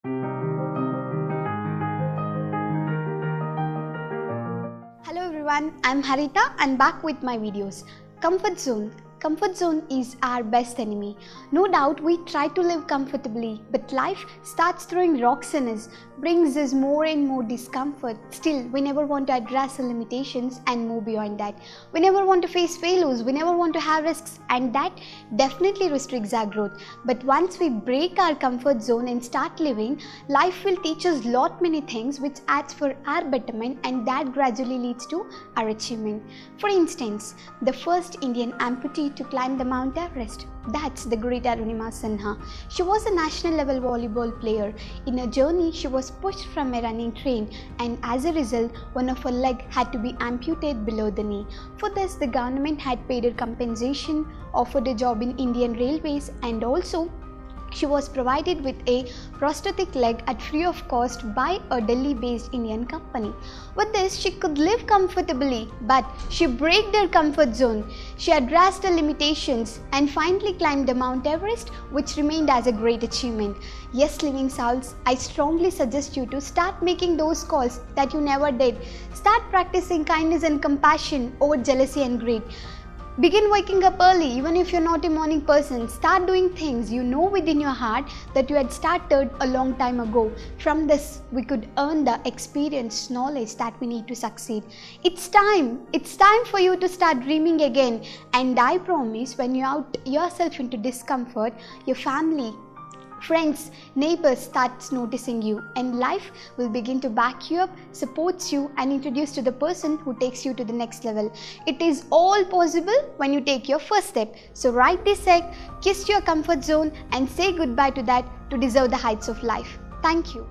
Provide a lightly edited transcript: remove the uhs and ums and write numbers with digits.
Hello everyone, I'm Haritha and back with my videos. Comfort zone. Comfort zone is our best enemy. No doubt we try to live comfortably, but life starts throwing rocks in us, brings us more and more discomfort. Still, we never want to address our limitations and move beyond that. We never want to face failures, we never want to have risks, and that definitely restricts our growth. But once we break our comfort zone and start living, life will teach us lot many things which adds for our betterment, and that gradually leads to our achievement. For instance, the first Indian amputee to climb the Mount Everest. That's the great Arunima Sinha. She was a national level volleyball player. In her journey, she was pushed from a running train, and as a result, one of her leg had to be amputated below the knee. For this, the government had paid her compensation, offered a job in Indian Railways, and also she was provided with a prosthetic leg at free of cost by a Delhi-based Indian company. With this, she could live comfortably, but she broke her comfort zone. She addressed her limitations and finally climbed the Mount Everest, which remained as a great achievement. Yes, living souls, I strongly suggest you to start making those calls that you never did. Start practicing kindness and compassion over jealousy and greed. Begin waking up early even if you're not a morning person. Start doing things you know within your heart that you had started a long time ago. From this, we could earn the experience, knowledge that we need to succeed. It's time for you to start dreaming again. And I promise, when you out yourself into discomfort, your family, friends, neighbors starts noticing you, and life will begin to back you up, supports you, and introduce to the person who takes you to the next level. It is all possible when you take your first step. So right this sec, kiss your comfort zone and say goodbye to that to deserve the heights of life. Thank you.